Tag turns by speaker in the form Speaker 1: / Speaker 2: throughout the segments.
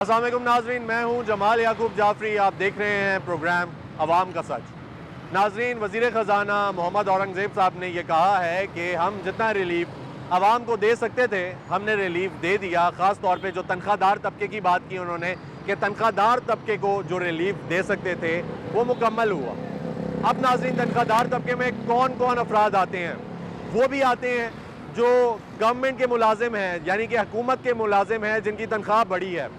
Speaker 1: अस्सलाम वालेकुम नाजरीन, मैं हूं जमाल याकूब जाफरी। आप देख रहे हैं प्रोग्राम अवाम का सच। नाजरीन, वज़ीर ख़जाना मोहम्मद औरंगज़ेब साहब ने यह कहा है कि हम जितना रिलीफ आवाम को दे सकते थे हमने रिलीफ दे दिया। ख़ास तौर पे जो तनख्वाहदार तबके की बात की उन्होंने कि तनख्वाहदार तबके को जो रिलीफ दे सकते थे वो मुकम्मल हुआ। अब नाजरीन, तनख्वाहदार तबके में कौन कौन अफराद आते हैं? वो भी आते हैं जो गवर्नमेंट के मुलाजिम हैं, यानी कि हुकूमत के मुलाजिम हैं जिनकी तनख्वाह बड़ी है।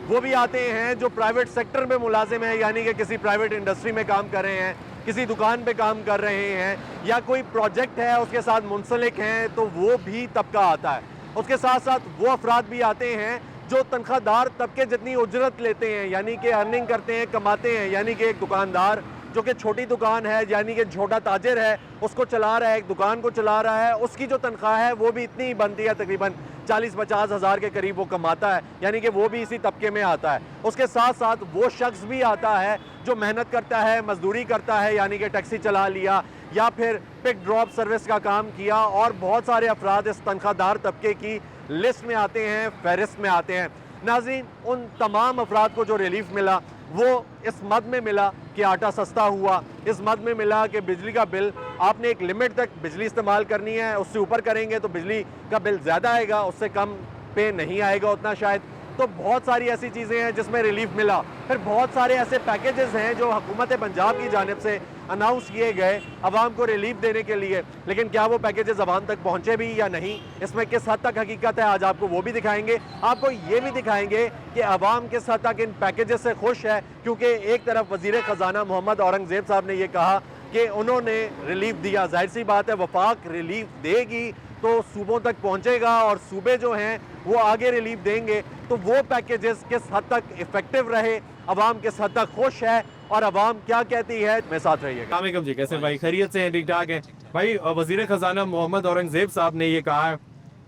Speaker 1: वो भी आते हैं जो प्राइवेट सेक्टर में मुलाजिम है, यानी कि किसी प्राइवेट इंडस्ट्री में काम कर रहे हैं, किसी दुकान पे काम कर रहे हैं, या कोई प्रोजेक्ट है उसके साथ मुंसलिक हैं, तो वो भी तबका आता है। उसके साथ साथ वो अफराद भी आते हैं जो तनख्वाहदार तबके जितनी उजरत लेते हैं, यानी कि अर्निंग करते हैं, कमाते हैं। यानी कि एक दुकानदार जो कि छोटी दुकान है, यानी कि छोटा ताजिर है, उसको चला रहा है, एक दुकान को चला रहा है, उसकी जो तनख्वाह है वो भी इतनी ही बनती है, तकरीबन 40-50 हज़ार के करीब वो कमाता है, यानी कि वो भी इसी तबके में आता है। उसके साथ साथ वो शख्स भी आता है जो मेहनत करता है, मजदूरी करता है, यानी कि टैक्सी चला लिया या फिर पिक ड्रॉप सर्विस का काम किया, और बहुत सारे अफराद इस तनख्वाहदार तबके की लिस्ट में आते हैं, फहरिस्त में आते हैं। नाज़रीन, उन तमाम अफराद को जो रिलीफ मिला वो इस मद में मिला कि आटा सस्ता हुआ, इस मद में मिला कि बिजली का बिल आपने एक लिमिट तक बिजली इस्तेमाल करनी है, उससे ऊपर करेंगे तो बिजली का बिल ज़्यादा आएगा, उससे कम पे नहीं आएगा उतना शायद। तो बहुत सारी ऐसी चीज़ें हैं जिसमें रिलीफ मिला। फिर बहुत सारे ऐसे पैकेजेस हैं जो हुकूमत पंजाब की जानिब से अनाउंस किए गए आवाम को रिलीफ देने के लिए, लेकिन क्या वो पैकेजेस आवाम तक पहुँचे भी या नहीं, इसमें किस हद तक हकीकत है, आज आपको वो भी दिखाएंगे। आपको ये भी दिखाएंगे कि आवाम किस हद तक इन पैकेजेस से खुश है, क्योंकि एक तरफ वज़ीर ख़जाना मोहम्मद औरंगज़ेब साहब ने ये कहा कि उन्होंने रिलीफ दिया। जाहिर सी बात है, वफाक रिलीफ देगी तो सूबों तक पहुंचेगा, और सूबे जो हैं वो आगे रिलीफ देंगे, तो वो पैकेजेस किस हद तक इफेक्टिव रहे, आवाम किस हद तक खुश है और आवाम क्या कहती है, मेरे साथ रहिएगा।
Speaker 2: अस्सलाम जी, कैसे भाई? खैरियत से हैं? ठीक ठाक है भाई। वज़ीर ख़जाना मोहम्मद औरंगज़ेब साहब ने ये कहा है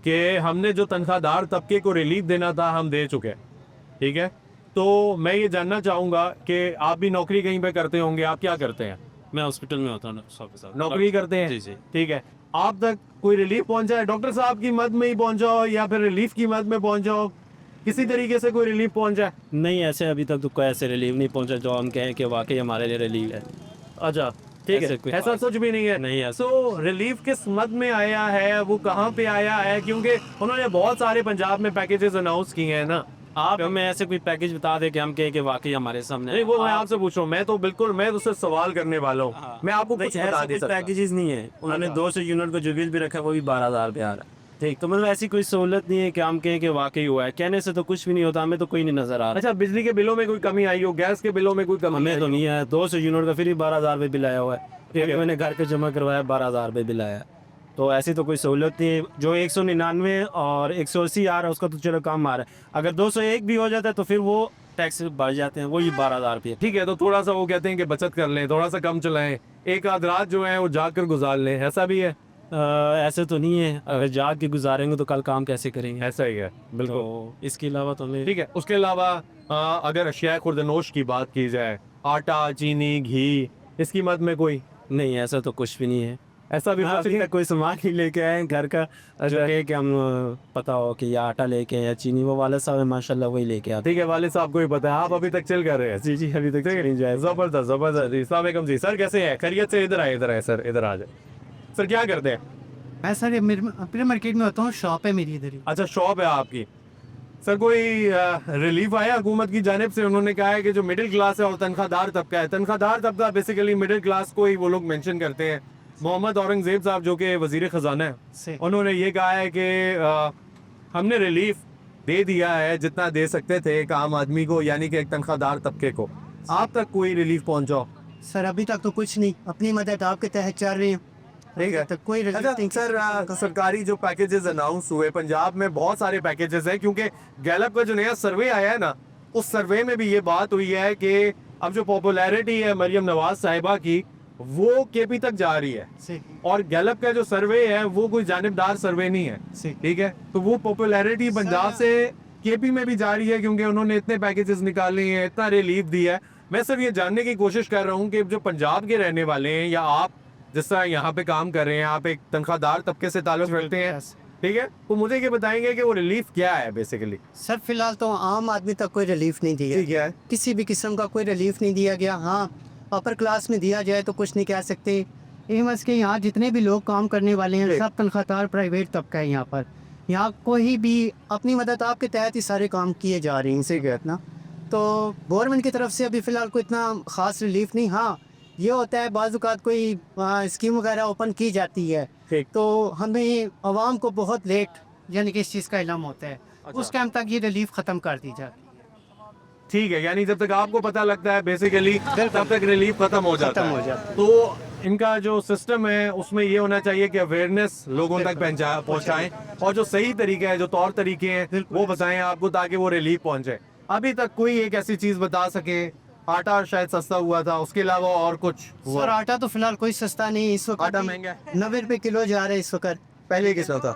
Speaker 2: कि हमने जो तनख्वाहदार तबके को रिलीफ देना था हम दे चुके हैं। ठीक है, तो मैं ये जानना चाहूँगा कि आप भी नौकरी कहीं पे करते होंगे, आप क्या करते हैं?
Speaker 3: मैं हॉस्पिटल में होता हूँ ऑफिसर।
Speaker 2: नौकरी करते हैं?
Speaker 3: जी जी।
Speaker 2: ठीक है, आप तक कोई रिलीफ पहुंचा है? डॉक्टर साहब की मद में ही पहुंचाओ या फिर रिलीफ की मद में पहुंचाओ, किसी तरीके से कोई रिलीफ पहुंचा है?
Speaker 3: नहीं, ऐसे अभी तक तो कोई ऐसे रिलीफ नहीं पहुंचा जो हम कहें कि वाकई हमारे लिए रिलीफ है।
Speaker 2: अच्छा, ठीक
Speaker 3: ऐसे
Speaker 2: है,
Speaker 3: कोई
Speaker 2: ऐसा सच भी नहीं है?
Speaker 3: नहीं है।
Speaker 2: तो रिलीफ किस मद में आया है, वो कहाँ पे आया है? क्योंकि उन्होंने बहुत सारे पंजाब में पैकेजेस अनाउंस किए हैं ना।
Speaker 3: आप हमें ऐसे कोई पैकेज बता दे कि हम कहें कि वाकई हमारे सामने
Speaker 2: नहीं, वो मैं आपसे पूछ रहा हूँ, मैं तो बिल्कुल मैं तो उससे सवाल करने वाला हूँ। मैं आपको कुछ बता दे सकता।
Speaker 3: पैकेजेस नहीं है। उन्होंने 200 यूनिट को जो बिल भी रखा है वो भी 12,000 पे आ रहा है। ठीक, तो मतलब ऐसी कोई सहूलत नहीं है कि हम कहें कि वाकई हुआ है। कहने से तो कुछ भी नहीं होता, हमें तो कोई नहीं नजर आ रहा।
Speaker 2: अच्छा, बिजली के बिलों में कोई कमी आई हो, गैस के बिलों में कोई कमी
Speaker 3: हमें
Speaker 2: आई
Speaker 3: तो
Speaker 2: हो?
Speaker 3: नहीं आया। 200 यूनिट का फिर भी 12,000 पे बिल आया हुआ है। फिर मैंने घर पे जमा करवाया, 12,000 पे बिल आया। तो ऐसी तो कोई सहूलत नहीं है। जो 199 और 180 आ रहा है उसका तो चलो कम आ रहा है। अगर 201 भी हो जाता है तो फिर वो टैक्स बढ़ जाते हैं, वही 12,000 रुपये।
Speaker 2: ठीक है, तो थोड़ा सा वो कहते हैं कि बचत कर लें, थोड़ा सा कम चलाएं, एक आध रात जो है वो जाकर गुजार लें, ऐसा भी है?
Speaker 3: ऐसे तो नहीं है। अगर जाग के गुजारेंगे तो कल काम कैसे करेंगे?
Speaker 2: ऐसा ही है, बिल्कुल।
Speaker 3: तो इसके अलावा तो हमें
Speaker 2: ठीक है, उसके अलावा अगर अशिया खुर्दनोश की बात की जाए, आटा, चीनी, घी, इसकी मद में कोई?
Speaker 3: नहीं, ऐसा तो कुछ भी नहीं है।
Speaker 2: ऐसा भी कुछ
Speaker 3: अभी
Speaker 2: नहीं?
Speaker 3: तक कोई सामान नहीं लेके आए हैं घर का जो है कि हम पता हो कि या आटा लेके या चीनी। वो वाले साहब है माशाल्लाह वही लेके आते
Speaker 2: ठीक है, वाले साहब को ही पता है, आप अभी तक चिल कर रहे हैं।
Speaker 3: जी जी, अभी तक नहीं जाए।
Speaker 2: जबरदस्त जबरदस्त जी। अस्सलाम वालेकुम जी, सर कैसे हैं? खैरियत से? इधर आए सर, इधर आ जाए। सर क्या करते हैं?
Speaker 4: मैं सर अपने मार्केट में होता हूँ, शॉप है मेरी इधर ही।
Speaker 2: अच्छा, शॉप है आपकी। सर कोई रिलीफ आया हुकूमत की जानिब से? उन्होंने कहा है कि जो मिडिल क्लास है और तनख्वाहदार तबका है, तनख्वाहदार तबका बेसिकली मिडिल क्लास को ही वो लोग मेंशन करते हैं। मोहम्मद औरंगज़ेब साहब जो कि वज़ीर ख़जाना है, उन्होंने ये कहा है कि हमने रिलीफ दे दिया है जितना दे सकते थे एक आम आदमी को, यानी कि एक तनख्वाहदार तबके को। आप तक कोई रिलीफ पहुंचाओ?
Speaker 4: सर अभी तक तो कुछ नहीं, अपनी मदद आपके तहत चल रही है।
Speaker 2: ठीक है,
Speaker 4: तक कोई
Speaker 2: अच्छा सर, सरकारी जो पैकेजेस अनाउंस हुए पंजाब में, बहुत सारे पैकेजेस हैं, क्योंकि गैलप का जो नया सर्वे आया है ना, उस सर्वे में भी ये बात हुई है कि अब जो पॉपुलैरिटी है मरियम नवाज साहिबा की वो केपी तक जा रही है, और गैलप का जो सर्वे है वो कोई जानिबदार सर्वे नहीं है। ठीक है, तो वो पॉपुलैरिटी पंजाब से केपी में भी जा रही है, क्योंकि उन्होंने इतने पैकेजेस निकाले हैं, इतना रिलीफ दिया है। मैं सिर्फ ये जानने की कोशिश कर रहा हूँ कि जो पंजाब के रहने वाले हैं, या आप जिस तरह यहाँ पे काम कर रहे हैं, आप एक तनख्वाहदार तबके से ताल्लुक रखते हैं, ठीक है, तो मुझे ये बताएंगे कि वो रिलीफ क्या है बेसिकली।
Speaker 4: सर फिलहाल तो आम आदमी तक कोई रिलीफ नहीं दिया
Speaker 2: ठीक है,
Speaker 4: किसी भी किस्म का कोई रिलीफ नहीं दिया गया। हाँ, अपर क्लास में दिया जाए तो कुछ नहीं कह सकते। एमस के यहाँ जितने भी लोग काम करने वाले हैं
Speaker 2: ठीक।
Speaker 4: सब तनख्वाहदार प्राइवेट तबका है यहाँ पर। यहाँ कोई भी अपनी मदद आपके तहत ही सारे काम किए जा रहे हैं
Speaker 2: ठीक है।
Speaker 4: ना। तो गवर्नमेंट की तरफ से अभी फ़िलहाल कोई इतना ख़ास रिलीफ नहीं। हाँ, ये होता है बाज़-औक़ात कोई स्कीम वगैरह ओपन की जाती है
Speaker 2: ठीक।
Speaker 4: तो हमें आवाम को बहुत लेट यानी कि इस चीज़ का इल्म होता है, उस टाइम तक ये रिलीफ ख़त्म कर दी जाती है।
Speaker 2: ठीक है, यानी जब तक आपको पता लगता है बेसिकली तब तक रिलीफ खत्म हो जाता
Speaker 4: खत्म
Speaker 2: है।
Speaker 4: हो जाता है।
Speaker 2: तो इनका जो सिस्टम है उसमें ये होना चाहिए कि अवेयरनेस लोगों तक पहुंचाएं और जो सही तरीके हैं, जो तौर तरीके हैं वो बताएं आपको ताकि वो रिलीफ पहुंचे। अभी तक कोई एक ऐसी चीज बता सके, आटा शायद सस्ता हुआ था, उसके अलावा और कुछ हुआ?
Speaker 4: सर आटा तो फिलहाल कोई सस्ता नहीं इस वक्त।
Speaker 2: आटा महंगा है?
Speaker 4: 90 रुपए किलो जा रहा है इस वक्त।
Speaker 2: पहले कितना था?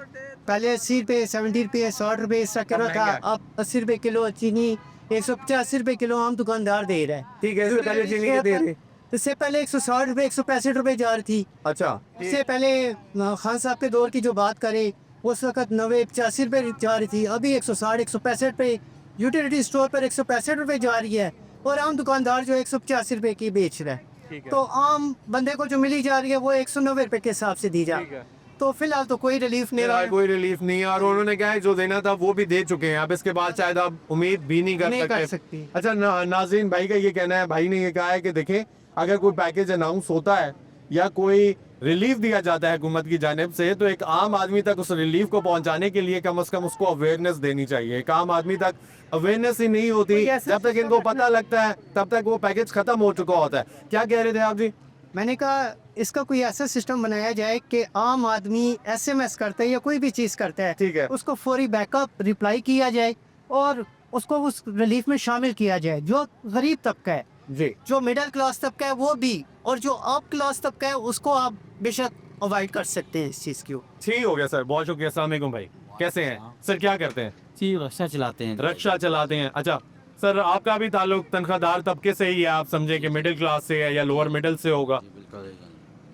Speaker 4: पहले 80 रुपए, 70 रुपए, 60 रुपए इस किलो था।
Speaker 2: महंगा है।
Speaker 4: अब 80 रुपए किलो चीनी, 185 रुपए किलो आम दुकानदार दे रहा है।
Speaker 2: ठीक है, इससे पहले चीनी के दे रही।
Speaker 4: इससे पहले 160 रुपए, 165 रुपए जा रही थी।
Speaker 2: अच्छा,
Speaker 4: इससे पहले खान साहब के दौर की जो बात करें उस वक्त 90-85 रुपए जा रही थी। अभी 160, 165 पे यूटिलिटी स्टोर पर 165 रुपए जा रही है और आम दुकानदार जो 185 रुपए की बेच रहा है। तो आम बंदे को जो मिली जा रही है वो 190 रुपए के हिसाब से दी जा रही है। तो फिलहाल तो कोई रिलीफ नहीं रहा,
Speaker 2: कोई रिलीफ नहीं है और उन्होंने क्या है जो देना था वो भी दे चुके हैं। अब इसके बाद शायद आप उम्मीद भी नहीं
Speaker 4: नहीं कर
Speaker 2: कर
Speaker 4: सकती।
Speaker 2: अच्छा, नाज़रीन भाई का ये कहना है, भाई ने ये कहा है कि देखें अगर कोई पैकेज अनाउंस होता है या कोई रिलीफ दिया जाता है हुकूमत की जानिब से तो एक आम आदमी तक उस रिलीफ को पहुंचाने के लिए कम से कम उसको अवेयरनेस देनी चाहिए। एक आम आदमी तक अवेयरनेस ही नहीं होती, जब तक इनको पता लगता है तब तक वो पैकेज खत्म हो चुका होता है। क्या कह रहे थे आप जी?
Speaker 4: मैंने कहा इसका कोई ऐसा सिस्टम बनाया जाए कि आम आदमी SMS करता है या कोई भी चीज़ करता है,
Speaker 2: ठीक है,
Speaker 4: उसको फौरी बैकअप रिप्लाई किया जाए और उसको उस रिलीफ में शामिल किया जाए। जो गरीब तबका है,
Speaker 2: जी,
Speaker 4: जो मिडिल क्लास तबका है वो भी, और जो अप क्लास तबका है उसको आप बेशक अवॉइड कर सकते हैं इस चीज़ को।
Speaker 2: ठीक हो गया सर, बहुत शुक्रिया। अस्सलाम वालेकुम भाई, कैसे हैं सर? क्या करते हैं?
Speaker 5: जी रक्षा चलाते हैं।
Speaker 2: रक्षा चलाते हैं। अच्छा सर, आपका भी ताल्लुक तनख्वाहदार तबके से ही है, आप समझे कि मिडिल क्लास से है या लोअर मिडिल से होगा।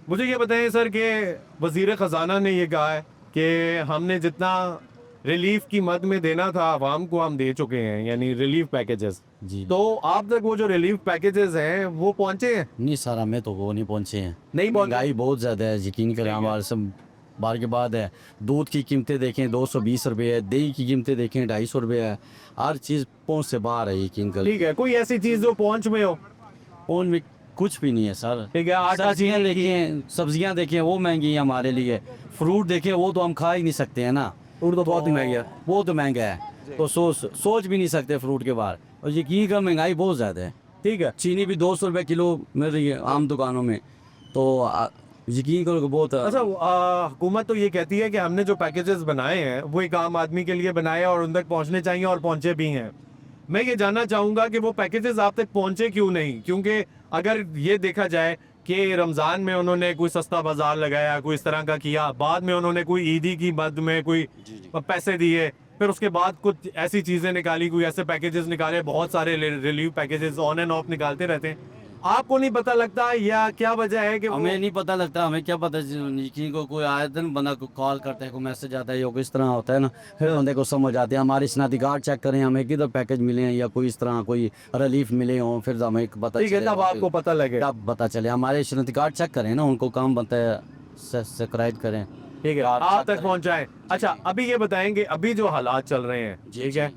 Speaker 2: मुझे ये बताएं सर कि वजीर ख़जाना ने ये कहा है कि हमने जितना रिलीफ की मद में देना था आवाम को हम दे चुके हैं, यानी रिलीफ पैकेजेस।
Speaker 5: जी
Speaker 2: तो आप तक वो जो रिलीफ पैकेजेस हैं वो पहुंचे हैं?
Speaker 5: नहीं सर, हमें तो वो नहीं पहुंचे हैं।
Speaker 2: नहीं पहुंचे।
Speaker 5: महंगाई बहुत ज़्यादा है, यकीन करें। हमारे सब बार के बाद है, दूध की कीमतें देखें 220 रुपये है, दही की कीमतें देखें 250 रुपये है, हर चीज़ पहुंच से बाहर है, यकीन करें।
Speaker 2: ठीक है, कोई ऐसी चीज़ जो पहुंच में हो?
Speaker 5: फोन में कुछ भी नहीं है सर।
Speaker 2: ठीक है, आटा
Speaker 5: सब्जियाँ देखें, सब्जियाँ देखें वो महंगी है हमारे लिए। फ्रूट देखें वो तो हम खा ही नहीं सकते हैं ना,
Speaker 2: फ्रूट तो बहुत महंगा है।
Speaker 5: वो तो महंगा है, तो सोच भी नहीं सकते फ्रूट के बारे। और यकीन कर महंगाई बहुत ज़्यादा है।
Speaker 2: ठीक है,
Speaker 5: चीनी भी 200 रुपये किलो मिल रही है आम दुकानों में, तो यकीन करो बहुत।
Speaker 2: अच्छा, हुकूमत तो ये कहती है कि हमने जो पैकेजेस बनाए हैं वो एक आम आदमी के लिए बनाए हैं और उन तक पहुंचने चाहिए और पहुंचे भी हैं। मैं ये जानना चाहूँगा कि वो पैकेजेस आप तक पहुंचे क्यों नहीं? क्योंकि अगर ये देखा जाए कि रमज़ान में उन्होंने कोई सस्ता बाजार लगाया, कोई इस तरह का किया, बाद में उन्होंने कोई ईदी की मद में कोई पैसे दिए, फिर उसके बाद कुछ ऐसी चीज़ें निकाली, कोई ऐसे पैकेजेस निकाले, बहुत सारे relief packages on end of निकालते रहते हैं। आपको नहीं पता लगता या क्या वजह है कि
Speaker 5: हमें नहीं पता लगता? हमें क्या पता, यकीन को कोई आए दिन बंदा को कॉल करता है, कोई मैसेज आता है या कोई इस तरह होता है ना, फिर बंदे को समझ आते हैं। हमारी शनाख्ती कार्ड चेक करें, हमें किधर पैकेज मिले हैं या कोई इस तरह कोई रिलीफ मिले हों, फिर हमें पता
Speaker 2: ठीक है, तब आपको पता लगे,
Speaker 5: तब पता चले। हमारे शनाख्ती कार्ड चेक करें ना, उनको काम बनता है सब्सक्राइब करें।
Speaker 2: ठीक है, आप तक पहुंचाएं। अच्छा, अभी ये बताएंगे अभी जो हालात चल रहे हैं, ठीक है,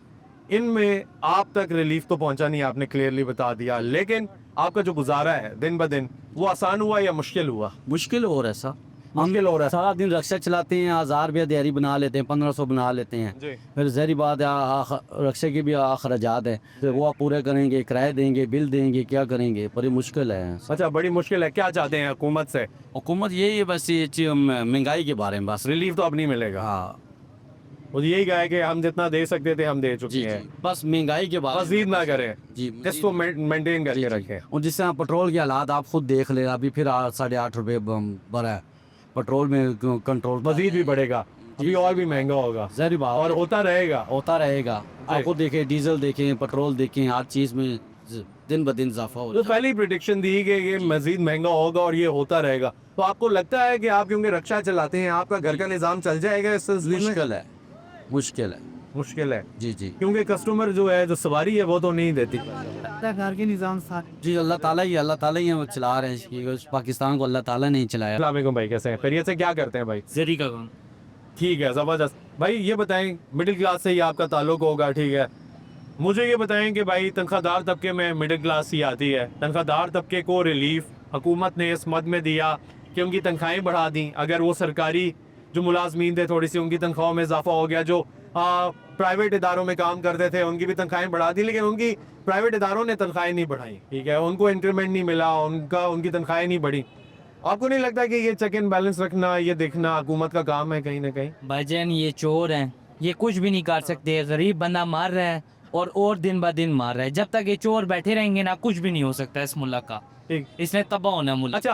Speaker 2: इनमें आप तक रिलीफ तो पहुंचा नहीं, आपने क्लियरली बता दिया, लेकिन आपका जो गुजारा है दिन ब दिन वो आसान हुआ या मुश्किल हुआ?
Speaker 5: मुश्किल हो रहा है सर,
Speaker 2: मुश्किल हो रहा है।
Speaker 5: सारा दिन रक्षा चलाते हैं, 1000 रुपया दिहाड़ी बना लेते हैं, 1500 बना लेते हैं।
Speaker 2: जी।
Speaker 5: फिर जहरी बात है, रक्षा की भी अखराजात है, फिर वो आप पूरे करेंगे, किराए देंगे, बिल देंगे, क्या करेंगे? बड़ी मुश्किल है।
Speaker 2: अच्छा, बड़ी मुश्किल है। क्या चाहते हैं हुकूमत से?
Speaker 5: हुकूमत यही है बस, ये महंगाई के बारे में बस।
Speaker 2: रिलीफ तो अब नहीं मिलेगा।
Speaker 5: हाँ,
Speaker 2: वो यही कहा है कि हम जितना दे सकते थे हम दे चुके
Speaker 5: जी
Speaker 2: हैं,
Speaker 5: जी, बस महंगाई के बारे में
Speaker 2: मजीद ना करें,
Speaker 5: जी,
Speaker 2: इसको मेंटेन करके रखें।
Speaker 5: और जिस तरह पेट्रोल के हालात आप खुद देख ले, अभी फिर 8.5 रुपये बढ़ा है पेट्रोल में, कंट्रोल
Speaker 2: मजीद भी बढ़ेगा, अभी और भी महंगा होगा
Speaker 5: जहरी बात
Speaker 2: और होता रहेगा।
Speaker 5: होता रहेगा। आप खुद देखें, डीजल देखें, पेट्रोल देखें, हर चीज़ में दिन ब दिन इजाफा हो
Speaker 2: तो
Speaker 5: रहा है।
Speaker 2: पहले ही प्रिडिक्शन दी कि ये मजीद महंगा होगा और ये होता रहेगा, तो आपको लगता है कि आप क्योंकि रक्षा चलाते हैं आपका घर का निजाम चल जाएगा इस सिलसिले में?
Speaker 5: मुश्किल है, मुश्किल है।
Speaker 2: मुश्किल है
Speaker 5: जी जी
Speaker 2: क्योंकि कस्टमर जो है जो सवारी है वो तो नहीं देती।
Speaker 4: घर के निज़ाम सारे
Speaker 5: जी, अल्लाह ताला ही हमें चला रहे हैं, कि पाकिस्तान को अल्लाह ताला ने ही चलाया।
Speaker 2: अस्सलाम वालेकुम भाई, कैसे हैं? खैरियत से? क्या करते हैं भाई?
Speaker 3: जरी का काम।
Speaker 2: ठीक है, ज़बरदस्त। भाई ये बताएं, मिडिल क्लास से ही आपका ताल्लुक होगा, ठीक है, मुझे ये बताएं कि भाई तनख्वाहदार तबके में मिडिल क्लास ही आती है, तनख्वाहदार तबके को रिलीफ हुकूमत ने इस मद में दिया कि उनकी तनख्वाहें बढ़ा दी। अगर वो सरकारी जो मुलाजमीन थे थोड़ी सी उनकी तनख्वाहों में इजाफा हो गया, जो प्राइवेट इदारों में काम करते थे उनकी भी तनख्वाहें बढ़ा दी, लेकिन उनकी प्राइवेट इदारों ने तनख्वाहें नहीं बढ़ाई, ठीक है, उनको इंक्रीमेंट नहीं मिला, उनकी तनख्वाहें नहीं बढ़ी। आपको नहीं लगता कि ये चेक एंड बैलेंस रखना, ये देखना हुकूमत का काम है कहीं ना कहीं?
Speaker 6: भाईजान ये चोर हैं, ये कुछ भी नहीं कर सकते। गरीब बंदा मार रहा है और दिन ब दिन मार रहा है। जब तक ये चोर बैठे रहेंगे ना, कुछ भी नहीं हो सकता इस मुल्क का।
Speaker 2: ठीक।
Speaker 6: इसने तबाह होना मुल्क।
Speaker 2: अच्छा,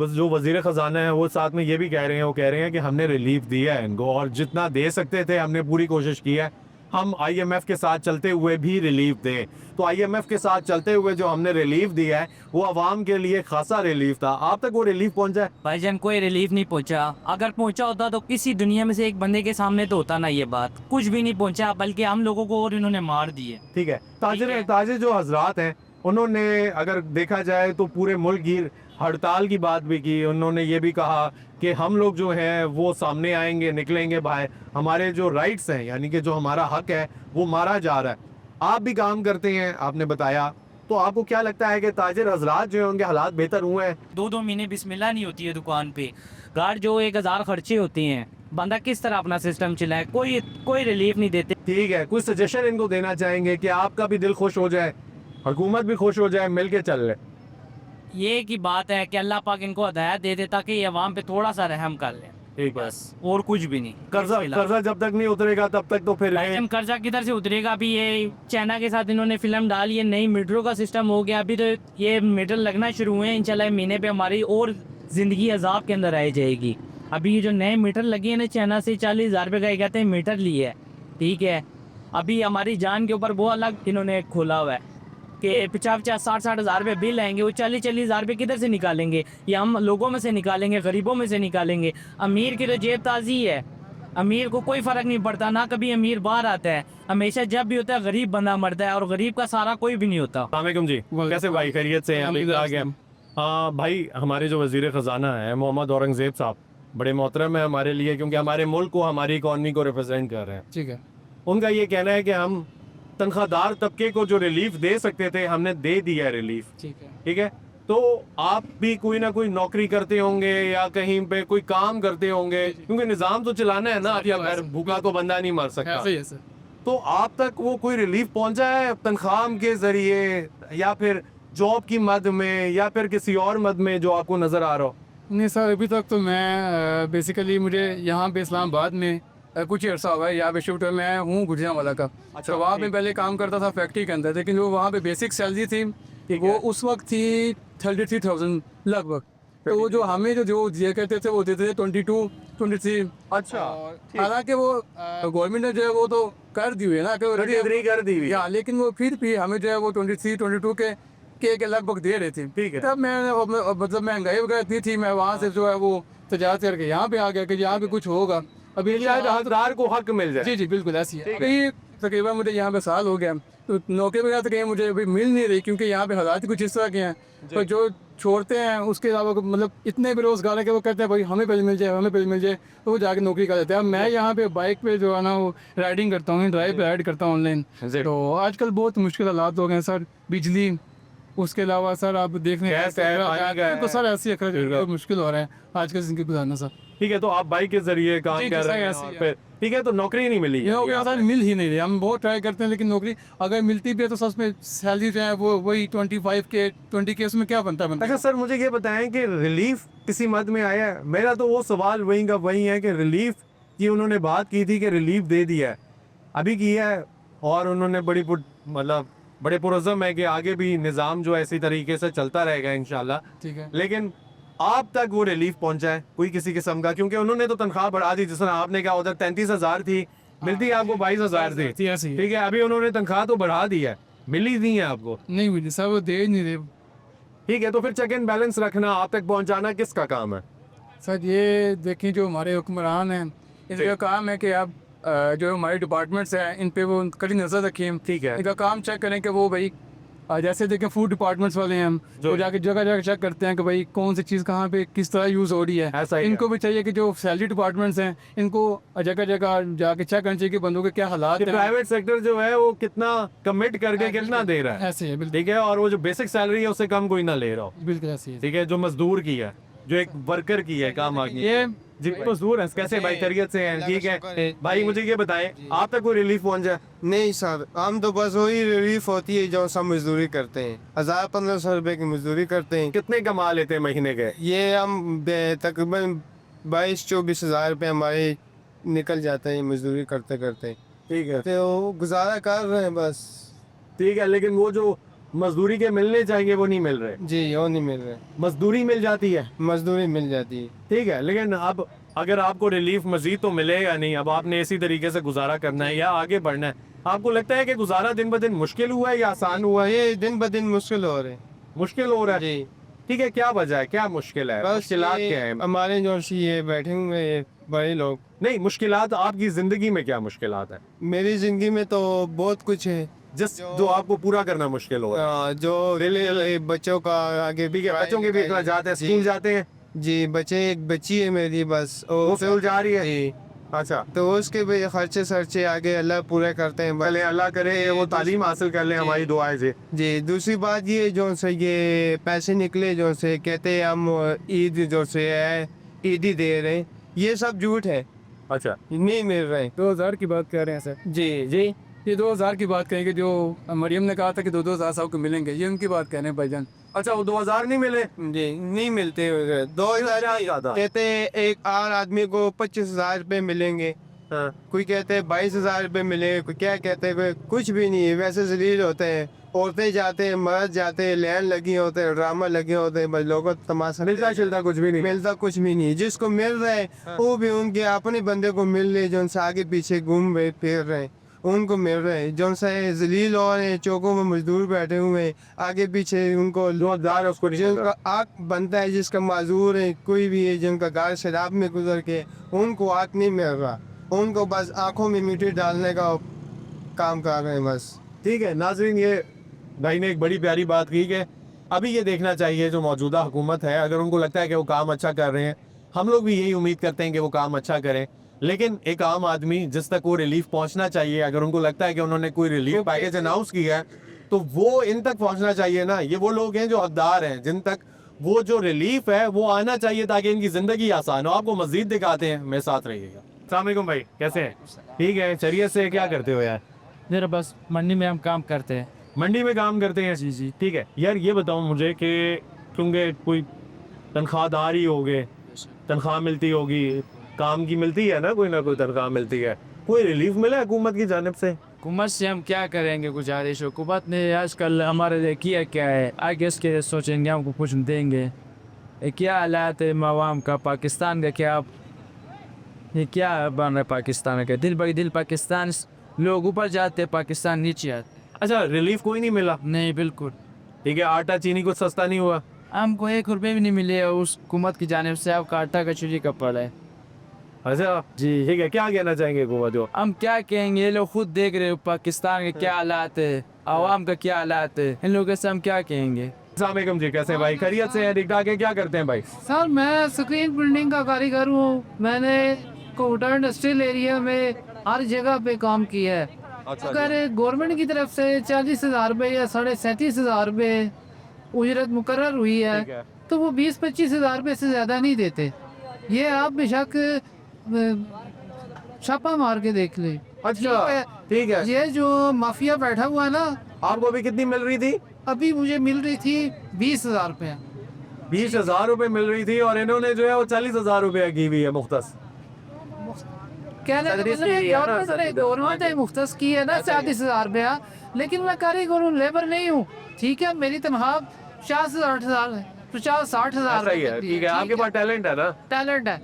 Speaker 2: जो वजीर खजाना है वो साथ में ये भी कह रहे हैं, वो कह रहे हैं कि हमने रिलीफ दिया है इनको और जितना दे सकते थे हमने पूरी कोशिश की है, हम IMF के साथ चलते हुए भी रिलीफ दें। तो IMF के साथ चलते हुए जो हमने रिलीफ दिया है वो आवाम के लिए खासा रिलीफ था। आप तक वो रिलीफ पहुंचा है?
Speaker 6: भाईजान कोई रिलीफ नहीं पहुंचा। अगर पहुंचा होता तो किसी दुनिया में से एक बंदे के सामने तो होता ना ये बात। कुछ भी नहीं पहुंचा, बल्कि हम लोगों को और इन्होंने मार दिए।
Speaker 2: ठीक है, ताजिर जो हजरात हैं उन्होंने अगर देखा जाए तो पूरे मुल्क की हड़ताल की बात भी की। उन्होंने ये भी कहा कि हम लोग जो हैं वो सामने आएंगे, निकलेंगे भाई, हमारे जो राइट्स हैं यानी कि जो हमारा हक है वो मारा जा रहा है। आप भी काम करते हैं, आपने बताया, तो आपको क्या लगता है कि ताजिर हजरात जो हैं उनके हालात बेहतर हुए हैं?
Speaker 6: 2-2 महीने बिस्मिल्लाह नहीं होती है दुकान पे। गार्ड जो 1000 खर्चे होते हैं, बंदा किस तरह अपना सिस्टम चलाए? कोई रिलीफ नहीं देते।
Speaker 2: ठीक है, कुछ सजेशन इनको देना चाहेंगे कि आपका भी दिल खुश हो जाए, हुकूमत भी खुश हो जाए, मिल के चल रहे?
Speaker 6: ये की बात है कि अल्लाह पाक इनको हिदायत दे दे ताकि ये अवाम पे थोड़ा सा रहम कर ले,
Speaker 2: ठीक है।
Speaker 6: बस, और कुछ भी नहीं।
Speaker 2: कर्जा जब तक नहीं उतरेगा तब तक तो फिर
Speaker 6: भाईजान कर्जा किधर से उतरेगा? अभी ये चाइना के साथ इन्होंने फिल्म डाली है, नई मीटरों का सिस्टम हो गया। अभी तो ये मीटर लगना शुरू हुए हैं, इंशाल्लाह महीने पे हमारी और जिंदगी अजाब के अंदर आई जाएगी। अभी ये जो नए मीटर लगे हैं ना, चाइना से 40,000 रुपये का कहते हैं मीटर लिए है, ठीक है। अभी हमारी जान के ऊपर वो अलग इन्होंने खोला हुआ है कि 50-60 हज़ार रुपये बिल आएंगे। वो 40 हज़ार रुपये किधर से निकालेंगे? या हम लोगों में से निकालेंगे, गरीबों में से निकालेंगे? अमीर की तो जेब ताज़ी है, अमीर को कोई फ़र्क नहीं पड़ता ना। कभी अमीर बाहर आता है, हमेशा जब भी होता है गरीब बंदा मरता है, और गरीब का सारा कोई भी नहीं होता।
Speaker 2: अस्सलाम जी, कैसे भाई? खैरियत से हैं? आ गए। हाँ भाई, हमारे जो वजीर ख़जाना है मोहम्मद औरंगज़ेब साहब बड़े मोहतरम है हमारे लिए, क्योंकि हमारे मुल्क को, हमारी इकॉनमी को रिप्रेजेंट कर रहे हैं।
Speaker 7: ठीक है।
Speaker 2: उनका ये कहना है कि हम तनख्वाहदार तबके को जो रिलीफ दे सकते थे हमने दे दिया है रिलीफ,
Speaker 7: ठीक है।
Speaker 2: ठीक है। तो आप भी कोई ना कोई नौकरी करते होंगे या कहीं पे कोई काम करते होंगे, क्योंकि निज़ाम तो चलाना है ना, या फिर भूखा तो बंदा नहीं मर सकता।
Speaker 7: सही है सर।
Speaker 2: तो आप तक वो कोई रिलीफ पहुंचा है तनख्वाह के जरिए, या फिर जॉब की मद में, या फिर किसी और मद में जो आपको नजर आ रहा हो?
Speaker 7: नहीं सर, अभी तक तो मैं बेसिकली मुझे यहाँ पे इस्लामाबाद में कुछ ही अर्सा हुआ है। यहाँ पे शिफ्ट मैं हूँ गुजरांवाला का।
Speaker 2: अच्छा,
Speaker 7: तो वहाँ पे
Speaker 2: ठीक।
Speaker 7: पहले काम करता था फैक्ट्री के अंदर, लेकिन जो वहाँ पे बेसिक सैलरी थी वो उस वक्त थी 33,000 लगभग। तो वो जो हमें जो दिया करते थे वो देते थे 22, 23।
Speaker 2: अच्छा, ठीक।
Speaker 7: हालांकि वो गवर्नमेंट ने जो है वो तो कर दी हुई है ना कि
Speaker 2: एग्री कर दी हुई है।
Speaker 7: या, लेकिन वो फिर भी हमें जो है वो 23, 22 के लगभग दे रहे थे।
Speaker 2: ठीक है।
Speaker 7: तब मैं मतलब महंगाई वगैरह इतनी थी, मैं वहाँ से जो है वो तजारत करके यहाँ पे आ गया कि यहाँ पे कुछ होगा। अभी
Speaker 2: शायद हकदार को हक मिल जाए।
Speaker 7: जी जी बिल्कुल ऐसी है। अभी तकरीबन मुझे यहाँ पे साल हो गया, तो नौकरी वगैरह तो कहीं मुझे अभी मिल नहीं रही, क्योंकि यहाँ पे हालात ही कुछ इस तरह के हैं। तो जो छोड़ते हैं उसके अलावा मतलब इतने बेरोजगार है कि वो कहते हैं भाई हमें पहले मिल जाए, हमें पहले मिल जाए, तो वो जाके नौकरी कर देते हैं। अब मैं यहाँ पे बाइक पे जो है ना वो राइडिंग करता हूँ, ड्राइव पे राइड करता हूँ ऑनलाइन। तो आजकल बहुत मुश्किल हालात हो गए हैं सर, बिजली, उसके अलावा सर आप देख रहे
Speaker 2: गैस है, पानी का है।
Speaker 7: तो सर ऐसी मुश्किल हो रहा है आजकल जिंदगी गुजारना सर।
Speaker 2: ठीक है, तो आप बाइक के जरिए काम
Speaker 7: जी,
Speaker 2: कर
Speaker 7: जी,
Speaker 2: रहे हैं
Speaker 7: ऐसे ही
Speaker 2: और
Speaker 7: है।
Speaker 2: फिर ठीक है, तो नौकरी नहीं मिली।
Speaker 7: नौकरी सर मिल ही नहीं रही। हम बहुत ट्राई करते हैं, लेकिन नौकरी अगर मिलती भी है तो सर उसमें सैलरी जो है वो वही 25 के 20 के, उसमें क्या बनता है?
Speaker 2: अच्छा सर, मुझे ये बताएं कि रिलीफ किसी मद में आया है? मेरा तो वो सवाल वही का वही है कि रिलीफ की उन्होंने बात की थी कि रिलीफ दे दिया है, अभी किया है, और उन्होंने मतलब बड़े पुरज़म है कि आगे भी निज़ाम जो है इसी तरीके से चलता रहेगा इंशाल्लाह।
Speaker 7: ठीक है।
Speaker 2: लेकिन आप तक वो रिलीफ पहुंचा है कोई किसी किस्म का? क्योंकि उन्होंने तो तनख्वाह बढ़ा दी, जिस तरह आपने कहा उधर 33,000 थी, मिलती है आपको 22,000 थी,
Speaker 7: ऐसी है।
Speaker 2: ठीक है। अभी उन्होंने तनख्वाह तो बढ़ा दी है, मिली नहीं है आपको?
Speaker 7: नहीं मुझे सर वो दे ही नहीं रहे।
Speaker 2: ठीक है, तो फिर चेक एंड बैलेंस रखना, आप तक पहुंचाना किसका काम है?
Speaker 7: सर ये देखें जो हमारे हुक्मरान हैं इनका काम है कि आप जो हमारे डिपार्टमेंट्स हैं इन पे वो कड़ी नज़र रखें।
Speaker 2: ठीक है।
Speaker 7: इनका काम चेक करें कि वो भाई जैसे देखें फूड डिपार्टमेंट्स वाले हैं हम जो जाके जगह जगह चेक करते हैं कि भाई कौन सी चीज़ कहाँ पे किस तरह यूज़ हो रही है।
Speaker 2: ऐसा ही
Speaker 7: इनको भी चाहिए कि जो सैलरी डिपार्टमेंट्स हैं इनको जगह जगह जाके चेक करना चाहिए कि बंदों के क्या हालात हैं।
Speaker 2: प्राइवेट सेक्टर जो है वो कितना कमिट करके कितना दे रहा है,
Speaker 7: ऐसे है बिल्कुल।
Speaker 2: ठीक है, और वो जो बेसिक सैलरी है उससे कम कोई ना ले रहा हो,
Speaker 7: बिल्कुल ऐसे ही है।
Speaker 2: ठीक है, जो मजदूर की है, जो एक वर्कर की है काम आगे।
Speaker 7: ये
Speaker 2: जी मजदूर है, कैसे भाई, खैरियत से हैं? ठीक है भाई, मुझे ये बताएं आप तक कोई रिलीफ पहुंच जाए?
Speaker 8: नहीं सर, हम तो बस वही रिलीफ होती है जो सब मजदूरी करते हैं, 1000-1500 रुपए की मजदूरी करते हैं।
Speaker 2: कितने कमा लेते हैं महीने के?
Speaker 8: ये हम तकरीबन 22-24 हज़ार रुपये हमारे निकल जाते हैं मजदूरी करते करते।
Speaker 2: ठीक है,
Speaker 8: तो गुजारा कर रहे हैं बस।
Speaker 2: ठीक है, लेकिन वो जो मजदूरी के मिलने चाहिए वो नहीं मिल रहे।
Speaker 8: जी वो नहीं मिल रहे,
Speaker 2: मजदूरी मिल जाती है,
Speaker 8: मजदूरी मिल जाती है।
Speaker 2: ठीक है, लेकिन अब अगर आपको रिलीफ मजीद तो मिलेगा नहीं, अब आपने इसी तरीके से गुजारा करना है या आगे बढ़ना है, आपको लगता है कि गुजारा दिन ब दिन मुश्किल हुआ है या आसान हुआ है?
Speaker 8: ये दिन ब दिन मुश्किल हो रहे हैं।
Speaker 2: मुश्किल हो रहा है,
Speaker 8: जी
Speaker 2: ठीक है, क्या वजह है, क्या मुश्किल है,
Speaker 8: बस
Speaker 2: मुश्किलात
Speaker 8: ये
Speaker 2: क्या है?
Speaker 8: हमारे जो ये बैठे हुए ये बड़े लोग,
Speaker 2: नहीं, मुश्किलात आपकी जिंदगी में क्या मुश्किलात है
Speaker 8: मेरी जिंदगी में तो बहुत कुछ है
Speaker 2: जो आपको पूरा करना मुश्किल हो रहा है?
Speaker 8: जो बच्चों का आगे भी
Speaker 2: बच्चों के भी इतना जाते हैं, स्कूल जाते हैं?
Speaker 8: जी बच्चे, एक बच्ची है मेरी बस,
Speaker 2: वो स्कूल जा रही है?
Speaker 8: जी।
Speaker 2: अच्छा,
Speaker 8: तो उसके भी खर्चे सर्चे आगे अल्लाह पूरे करते हैं
Speaker 2: पहले अल्लाह करे वो तालीम हासिल कर ले, हमारी दुआएं से।
Speaker 8: जी। दूसरी बात ये जो से ये पैसे निकले जो से कहते हैं हम ईद जो से है ईद ही दे रहे हैं, ये सब झूठ है,
Speaker 2: अच्छा,
Speaker 8: नहीं मिल रहे।
Speaker 7: 2000 की बात कर रहे हैं सर।
Speaker 8: जी जी
Speaker 7: ये 2000 की बात करेंगे, जो मरियम ने कहा था कि 2-2 हज़ार सबको मिलेंगे, ये उनकी बात कह रहे हैं भाईजान।
Speaker 2: अच्छा, वो 2000 नहीं मिले?
Speaker 8: जी नहीं मिलते 2000
Speaker 2: ज्यादा
Speaker 8: कहते हैं एक आर आदमी को 25,000 रुपये मिलेंगे,
Speaker 2: हाँ।
Speaker 8: कोई कहते हैं 22,000 रुपये मिलेंगे, कोई क्या कहते हैं, कोई कुछ भी नहीं है। वैसे जलील होते हैं, औरतें जाते हैं, मर्द जाते हैं, लैन लगे होते हैं, ड्रामा लगे होते हैं, बस लोगों को तमाशा
Speaker 2: मिलता शिलता कुछ भी नहीं?
Speaker 8: मिलता कुछ भी नहीं। जिसको मिल रहा है वो भी उनके अपने बंदे को मिल रहे जो उनसे आगे पीछे घूम रहे फिर रहे हैं, उनको मिल रहे हैं। जो उनसे जलील हो रहे हैं, चौकों में मजदूर बैठे हुए हैं, आगे पीछे उनको
Speaker 2: रोजगार उसको नहीं मिल रहा।
Speaker 8: जिनका आग बनता है, जिसका माजूर है, कोई भी है जिनका घर शराब में गुजर के, उनको आग नहीं मिल रहा, उनको बस आंखों में मिट्टी डालने का काम कर रहे हैं बस।
Speaker 2: ठीक है नाज़रीन, ये भाई ने एक बड़ी प्यारी बात की कि अभी ये देखना चाहिए जो मौजूदा हुकूमत है, अगर उनको लगता है कि वो काम अच्छा कर रहे हैं, हम लोग भी यही उम्मीद करते हैं कि वो काम अच्छा करें, लेकिन एक आम आदमी जिस तक वो रिलीफ पहुंचना चाहिए, अगर उनको लगता है कि उन्होंने कोई रिलीफ पैकेज अनाउंस किया है तो वो इन तक पहुंचना चाहिए ना। ये वो लोग हैं जो हकदार हैं, जिन तक वो जो रिलीफ है वो आना चाहिए ताकि इनकी ज़िंदगी आसान हो। आपको मज़ीद दिखाते हैं, मेरे साथ रहिएगा। अस्सलाम वालेकुम भाई, कैसे हैं? ठीक है, चलिए से क्या करते हो यार?
Speaker 6: जरा बस मंडी में हम काम करते हैं।
Speaker 2: मंडी में काम करते हैं? जी। ठीक है यार, ये बताओ मुझे कि क्योंकि कोई तनख्वाहदार ही होगे, तनख्वाह मिलती होगी, काम की मिलती है ना कोई तनख्वाह मिलती है, कोई रिलीफ मिला हुकूमत की जानिब से?
Speaker 6: हुकूमत से हम क्या करेंगे गुजारिश, हुकूमत ने आजकल हमारे लिए किया क्या है, आगे इसके सोचेंगे हमको कुछ देंगे। ये क्या हालात है अवाम का, पाकिस्तान का क्या, ये क्या बन रहा है पाकिस्तान का, दिल दिल पाकिस्तान, लोग ऊपर जाते हैं, पाकिस्तान नीचे आते।
Speaker 2: अच्छा, रिलीफ कोई नहीं मिला?
Speaker 6: नहीं बिल्कुल।
Speaker 2: ठीक है, आटा चीनी कुछ सस्ता नहीं हुआ?
Speaker 6: हमको 1 रुपये भी नहीं मिले उस हुकूमत की जानिब से, आपका आटा कचौरी का पड़ा है।
Speaker 2: अच्छा जी, ठीक है, क्या कहना चाहेंगे हुकूमत को?
Speaker 6: हम क्या कहेंगे, ये लोग खुद देख रहे हो पाकिस्तान के क्या हालात है, आवाम का क्या हालात है, इन लोगों से हम क्या कहेंगे।
Speaker 2: अस्सलाम वालेकुम जी, कैसे हैं भाई? खैरियत से हैं? ठीक ठाक है? क्या करते हैं भाई?
Speaker 4: सर मैं स्क्रीन प्रिंटिंग का कारीगर हूँ। मैंने कोटा इंडस्ट्रियल एरिया में हर जगह पे काम किया है। अगर गवर्नमेंट की तरफ से 40,000 रुपये या 37,500 रुपये उजरत मुकर्रर हुई है तो वो 20-25 हज़ार रुपये से ज़्यादा नहीं देते। ये आप बेशक छापा मार के देख ले।
Speaker 2: अच्छा ठीक है,
Speaker 4: ये जो माफिया बैठा हुआ है ना,
Speaker 2: आपको अभी कितनी मिल रही थी?
Speaker 4: अभी मुझे मिल रही थी 20,000 रुपये।
Speaker 2: 20,000 रुपये मिल रही थी और इन्होंने जो है वो 40,000 रुपये की हुई है मुख्तस।
Speaker 4: गवर्नमेंट ने मुख्तस की है ना 37,000 रुपया, लेकिन मैं कारीगर हूँ, लेबर नहीं हूँ। ठीक है, मेरी तनख्वाह 50,000 है, 50-60,000।
Speaker 2: ठीक है, आपके पास टैलेंट है ना?
Speaker 4: टैलेंट है,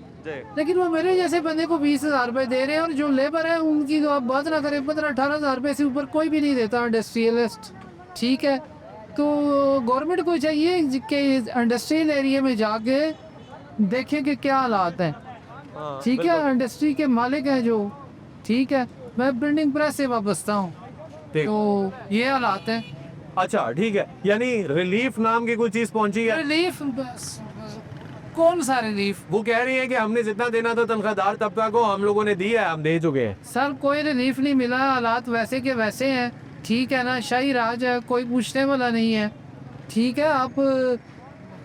Speaker 4: लेकिन वो मेरे जैसे बंदे को 20,000 रुपये दे रहे हैं, और जो लेबर है उनकी तो आप बात ना करें, 15-18,000 रुपये से ऊपर कोई भी नहीं देता इंडस्ट्रियलिस्ट।
Speaker 9: ठीक है, तो गवर्नमेंट को चाहिए कि इंडस्ट्रियल एरिया में जाके देखें कि क्या हालात हैं। ठीक है, इंडस्ट्री के मालिक हैं जो, ठीक है, मैं प्रिंटिंग प्रेस से वाबस्ता हूँ,
Speaker 2: ठीक।
Speaker 9: तो ये हालात हैं।
Speaker 2: अच्छा ठीक है, यानी रिलीफ नाम की कोई चीज पहुंची है?
Speaker 9: रिलीफ कौन सा रिलीफ?
Speaker 2: वो कह रही है कि हमने जितना देना था तनख्वाहदार तबका को हम लोगों ने दिया है, हम दे चुके हैं।
Speaker 9: सर कोई रिलीफ नहीं मिला, हालात वैसे के वैसे हैं, ठीक है ना, शाही राज है, कोई पूछने वाला नहीं है। ठीक है, आप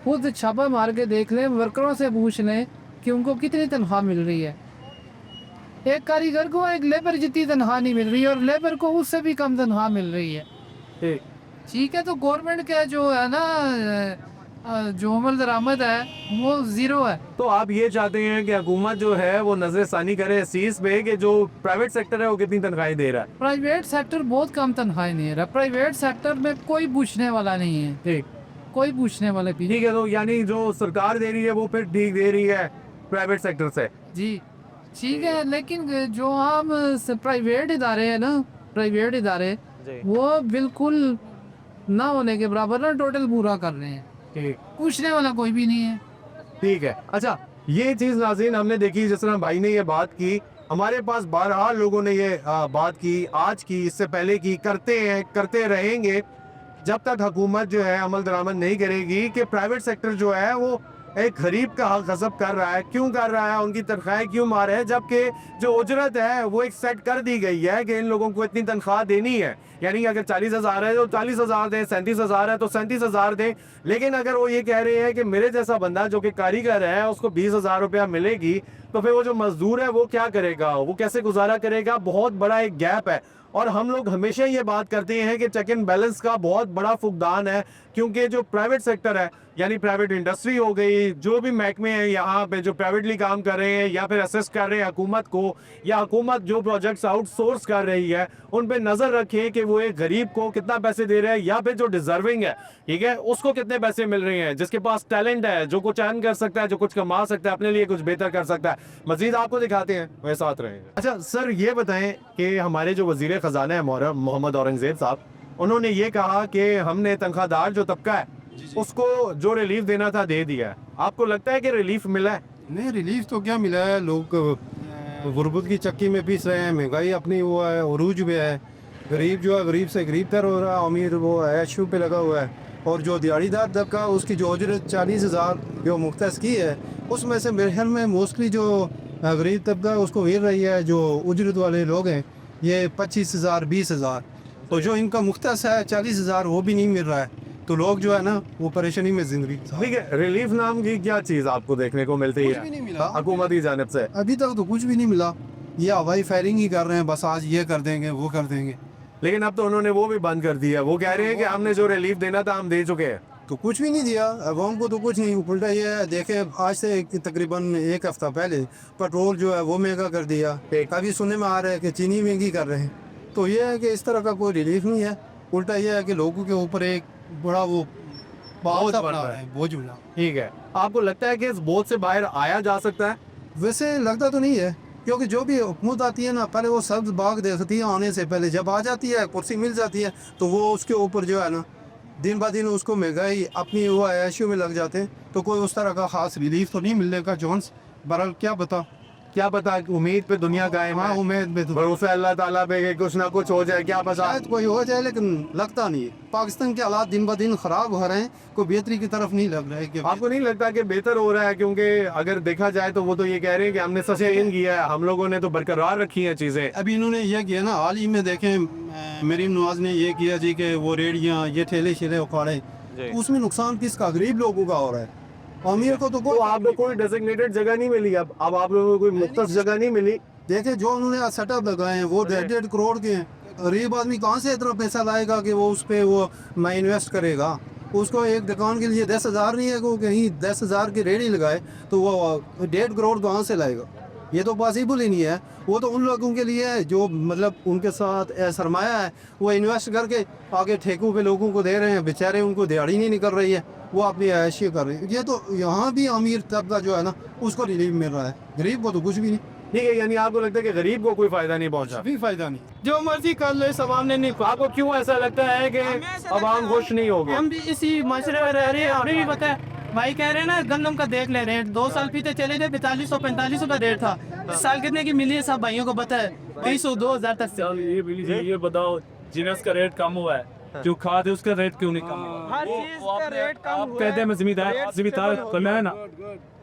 Speaker 9: खुद छापा मार के देख लें, वर्करों से पूछ लें कि उनको कितनी तनख्वाह मिल रही है। एक कारीगर को एक लेबर जितनी तनख्वाह नहीं मिल रही है और लेबर को उससे भी कम तनख्वाह मिल रही है।
Speaker 2: ठीक।
Speaker 9: ठीक है, तो गवर्नमेंट का जो है ना जो अमल दरामद है वो ज़ीरो है।
Speaker 2: तो आप ये चाहते हैं कि हुकूमत जो है वो नजरसानी करे इस चीज पे कि जो प्राइवेट सेक्टर है वो कितनी तनख्वाहें दे रहा है?
Speaker 9: प्राइवेट सेक्टर बहुत कम तनख्वाहें नहीं रहा, प्राइवेट सेक्टर में कोई पूछने वाला नहीं है।
Speaker 2: ठीक,
Speaker 9: कोई पूछने वाला भी
Speaker 2: ठीक है, तो यानी जो सरकार दे रही है वो फिर ठीक दे रही है प्राइवेट सेक्टर से?
Speaker 9: जी ठीक है, लेकिन जो आम प्राइवेट इदारे हैं ना, प्राइवेट इदारे वो बिल्कुल ना होने के बराबर ना टोटल पूरा कर रहे हैं।
Speaker 2: ठीक,
Speaker 9: पूछने वाला कोई भी नहीं है।
Speaker 2: ठीक है। अच्छा, ये चीज नाज़रीन हमने देखी, जिस तरह भाई ने ये बात की, हमारे पास बारहा लोगों ने ये बात की, आज की, इससे पहले की, करते हैं, करते रहेंगे जब तक हुकूमत जो है अमल दरामद नहीं करेगी कि प्राइवेट सेक्टर जो है वो एक गरीब का हक गज़ब कर रहा है। क्यों कर रहा है? उनकी तनख्वाहें क्यों मार है, जबकि जो उजरत है वो एक सेट कर दी गई है कि इन लोगों को इतनी तनख्वाह देनी है। यानी अगर 40,000 है तो 40,000 दें, 37,000 है तो 37,000 दें। लेकिन अगर वो ये कह रहे हैं कि मेरे जैसा बंदा जो कि कारीगर है उसको 20,000 रुपया मिलेगी, तो फिर वो जो मजदूर है वो क्या करेगा, वो कैसे गुजारा करेगा? बहुत बड़ा एक गैप है। और हम लोग हमेशा ये बात करते हैं कि चेक एंड बैलेंस का बहुत बड़ा फुकदान है, क्योंकि जो प्राइवेट सेक्टर है यानी प्राइवेट इंडस्ट्री हो गई, जो भी महकमे हैं यहाँ पे जो प्राइवेटली काम कर रहे हैं या फिर असिस्ट कर रहे हैं हुकूमत को, या हुकूमत जो प्रोजेक्ट्स आउटसोर्स कर रही है, उन पे नज़र रखें कि वो एक गरीब को कितना पैसे दे रहे हैं, या फिर जो डिजर्विंग है, ठीक है, उसको कितने पैसे मिल रहे हैं, जिसके पास टैलेंट है, जो कुछ अर्न कर सकता है, जो कुछ कमा सकता है, अपने लिए कुछ बेहतर कर सकता है। मजीद आपको दिखाते हैं, वह साथ रहेंगे। अच्छा सर, ये बताएं कि हमारे जो वजीर ख़जाना है मोहम्मद औरंगजेब साहब, उन्होंने ये कहा कि हमने तनख्वाहदार जो तबका है उसको जो रिलीफ देना था दे दिया है। आपको लगता है कि रिलीफ मिला है?
Speaker 8: नहीं, रिलीफ तो क्या मिला है, लोग गुर्बत की चक्की में पीस रहे हैं, महंगाई अपनी वो है, उरूज पे है, गरीब जो है गरीब से गरीब तर हो रहा है, अमीर वो ऐशू पे लगा हुआ है। और जो दिहाड़ीदार तबका उसकी जो उजरत 40,000 जो मुख्तस की है, उसमें से मेरे ख्याल में मोस्टली जो गरीब तबका है उसको मिल रही है, जो उजरत वाले लोग हैं ये 25,000 20,000, तो जो इनका मुख्तस है 40,000 वो भी नहीं मिल रहा है। तो लोग जो है ना वो परेशानी में जिंदगी।
Speaker 2: ठीक है, रिलीफ नाम की क्या चीज़ आपको देखने को मिलती है हुकूमत की जानिब से?
Speaker 8: अभी तक तो कुछ भी नहीं मिला, ये हवाई फायरिंग ही कर रहे हैं, बस आज ये कर देंगे वो कर देंगे।
Speaker 2: लेकिन अब तो उन्होंने वो भी बंद कर दिया, वो कह रहे हैं कि हमने जो रिलीफ देना था हम दे चुके हैं।
Speaker 8: तो कुछ भी नहीं दिया अवाम को, तो कुछ नहीं, उल्टा ये है, देखे आज से तकरीबन 1 हफ्ता पहले पेट्रोल जो है वो महंगा कर दिया, अभी सुनने में आ रहा है कि चीनी महंगी कर रहे हैं। तो ये है कि इस तरह का कोई रिलीफ नहीं है, उल्टा ये है कि लोगों के ऊपर एक बड़ा वो बोझ बना है, बोझ बना।
Speaker 2: ठीक है, आपको लगता है कि इस बोझ से बाहर आया जा सकता है?
Speaker 8: वैसे लगता तो नहीं है, क्योंकि जो भी हुकूमत आती है ना, पहले वो सब्ज बाग देखती है आने से पहले, जब आ जाती है कुर्सी मिल जाती है तो वो उसके ऊपर जो है ना दिन ब दिन उसको महंगाई अपनी वो ऐशों में लग जाते हैं। तो कोई उस तरह का खास रिलीफ तो नहीं मिलने का जोन्स, बहरहाल क्या पता, उम्मीद पे दुनिया कायम है, उम्मीद पे भरोसा अल्लाह ताला पे कि कुछ ना कुछ हो जाए, क्या पता शायद कोई हो जाए, लेकिन लगता नहीं है। पाकिस्तान के हालात दिन ब दिन खराब हो रहे हैं, कोई बेहतरी की तरफ नहीं लग रहा है। कि
Speaker 2: आपको नहीं लगता कि बेहतर हो रहा है? क्योंकि अगर देखा जाए तो वो तो ये कह रहे हैं कि हमने सस्टेन किया है, हम लोगों ने तो बरकरार रखी हैं चीज़ें।
Speaker 8: अभी इन्होंने ये किया ना, हाल ही में देखें मरीम नवाज ने ये किया जी कि वो रेडियाँ ये ठेले शेले उखाड़े, तो उसमें नुकसान किसका? गरीब लोगों का हो रहा है, अमीर को तो
Speaker 2: आपको कोई डेजिग्नेटेड जगह नहीं मिली। अब आप लोगों को कोई मुख्तस जगह नहीं मिली।
Speaker 8: देखे जो उन्होंने सेटअप लगाए हैं वो 1.5 करोड़ के हैं। गरीब आदमी कहाँ से इतना पैसा लाएगा कि वो उस पर वो मैं इन्वेस्ट करेगा? उसको एक दुकान के लिए 10,000 नहीं है, वो कहीं 10,000 की रेडी लगाए तो वो 1.5 करोड़ कहाँ से लाएगा? ये तो पॉसिबल ही नहीं है। वो तो उन लोगों के लिए है जो मतलब उनके साथ सरमाया है, वो इन्वेस्ट करके आगे ठेकों पे लोगों को दे रहे हैं, बेचारे उनको दिहाड़ी नहीं निकल रही है, वो अपनी ऐशी कर रहे हैं। ये तो यहाँ भी अमीर तबका जो है ना उसको रिलीफ मिल रहा है, गरीब को तो कुछ भी नहीं।
Speaker 2: ठीक है, यानी आपको लगता है कि गरीब को कोई फायदा नहीं पहुंचा?
Speaker 7: भी फायदा नहीं, जो मर्जी कर लो इस अवाम ने नहीं।
Speaker 2: आपको क्यों ऐसा लगता है कि अवाम खुश नहीं होगी?
Speaker 9: हम भी इसी माशरे में रह रहे हैं, हमें भी पता है। भाई कह रहे हैं ना गंदम का देख ले रेट, 2 साल पीछे चले गए 4500 का रेट था, इस साल कितने की मिली है सब भाइयों को पता है, 200 2000 तक से।
Speaker 3: ये बताओ जिनस का रेट कम हुआ है, जो खाद है उसका रेट क्यों नहीं कम हुआ?
Speaker 9: हर चीज का रेट कम
Speaker 3: आप
Speaker 9: हुआ
Speaker 3: कहते हैं मैं जिम्मेदार तो मैं ना,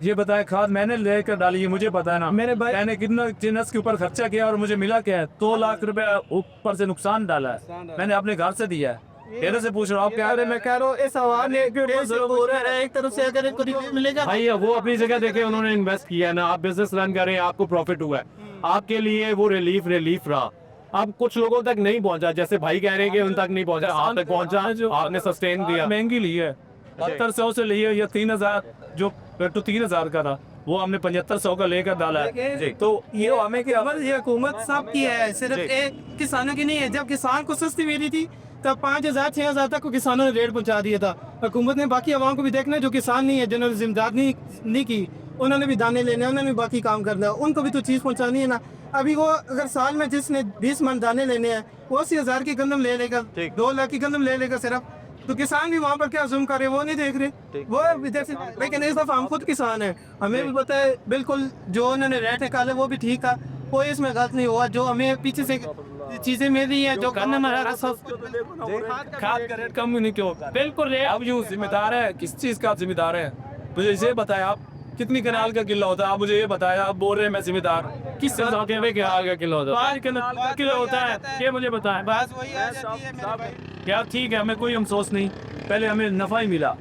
Speaker 3: ये बताए खाद मैंने लेकर डाली है, मुझे पता है ना
Speaker 9: मेरे भाई-
Speaker 3: मैंने कितना जिनस के ऊपर खर्चा किया और मुझे मिला क्या है? 2 लाख रुपए ऊपर से नुकसान डाला है, मैंने अपने घर से दिया है। तेरे से पूछ रहा हूँ, आप कह रहे
Speaker 9: मैं कह रहा हूँ इस अवाम ने एक तरफ से अगर इनको रिलीफ मिलेगा।
Speaker 2: भाई वो अपनी जगह देखे, उन्होंने इन्वेस्ट किया है ना, आप बिजनेस रन कर रहे हैं, आपको प्रॉफिट हुआ है, आपके लिए वो रिलीफ रहा। अब कुछ लोगों तक नहीं पहुंचा, जैसे भाई कह रहे हैं कि उन तक नहीं पहुंचा, आप तक पहुंचा, आपने सस्टेन दिया।
Speaker 3: महंगी ली है, 7200 से ली है या 3000, जो पेट्रोल 3000 का था वो हमने 7500 का लेकर डाला है।
Speaker 9: तो ये हमें की अमल ये हुकूमत सब की है, सिर्फ एक किसानों की नहीं है। जब किसान को सस्ती मिली थी तब 5000 6000 तक को किसानों ने रेट पहुंचा दिया था। हुकूमत ने बाकी आवाम को भी देखना है, जो किसान नहीं है, जिन्होंने जिम्मेदारी नहीं की, उन्होंने भी दाने लेने, उन्होंने भी बाकी काम करना है, उनको भी तो चीज़ पहुंचानी है ना। अभी वो अगर साल में जिसने 20 मन दाने लेने हैं वो 80,000 की गंदम ले लेगा, 2 लाख की गंदम ले लेगा सिर्फ, तो किसान भी वहाँ पर क्या जुल्म करे वो नहीं देख रहे, वो विदेश। लेकिन इस दफ़ा हम खुद किसान हैं, हमें भी पता है बिल्कुल जो उन्होंने रेट निकाले वो भी ठीक था, कोई इसमें गलत नहीं हुआ। जो हमें पीछे से चीज़ें मिल रही हैं, जो गन्ना
Speaker 3: खाद का रेट कम नहीं क्यों होगा? बिल्कुल अब यूँ जिम्मेदार है, किस चीज़ का आप जिम्मेदार है? मुझे इसे बताया, आप कितनी कनाल का किलो होता है? आप मुझे ये बताया, आप बोल रहे हैं मैं जिम्मेदार, किस कनाल का किलो होता है? 5 कनाल का किलो होता है, ये मुझे बताएं।
Speaker 9: बस वही आ जाती है मेरे भाई।
Speaker 3: क्या ठीक है, हमें कोई अफसोस नहीं, पहले हमें नफ़ा ही मिला,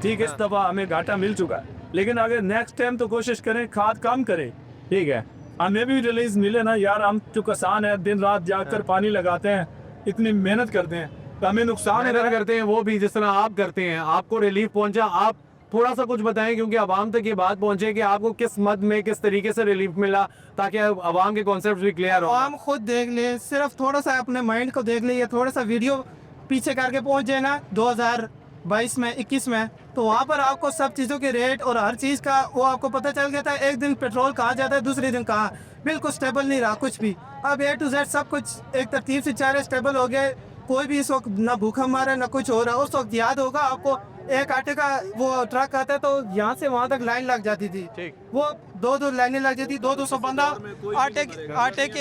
Speaker 3: ठीक है, इस दफ़ा हमें घाटा मिल चुका है, लेकिन अगर नेक्स्ट टाइम तो कोशिश करें खाद कम करें, ठीक है। हमें भी रिलीज मिले ना यार, हम जो किसान है दिन रात जाकर पानी लगाते हैं, इतनी मेहनत करते हैं, तो हमें नुकसान है।
Speaker 2: करते हैं वो भी जिस तरह आप करते हैं, आपको रिलीफ पहुंचा, आप थोड़ा सा कुछ बताएं, क्योंकि आवाम तक ये बात पहुंचे कि आपको किस मद में किस तरीके से रिलीफ मिला, ताकि आवाम के कॉन्सेप्ट भी क्लियर हो।
Speaker 9: आवाम खुद देख ले, सिर्फ थोड़ा सा अपने माइंड को देख ले, ये थोड़ा सा वीडियो पीछे करके पहुंच जाए ना 2022 में 21 में, तो वहाँ पर आपको सब चीज़ों के रेट और हर चीज़ का वो आपको पता चल गया था। एक दिन पेट्रोल कहाँ जाता है, दूसरे दिन कहाँ, बिल्कुल स्टेबल नहीं रहा कुछ भी। अब A to Z सब कुछ एक तरतीब से चारे स्टेबल हो गए, कोई भी इस वक्त ना भूखा मारा ना कुछ हो रहा। उस वक्त याद होगा आपको, एक आटे का वो ट्रक आता है तो यहाँ से वहाँ तक लाइन लग जाती थी, वो 2-2 लाइनें लग जाती, 200 बंदा आटे के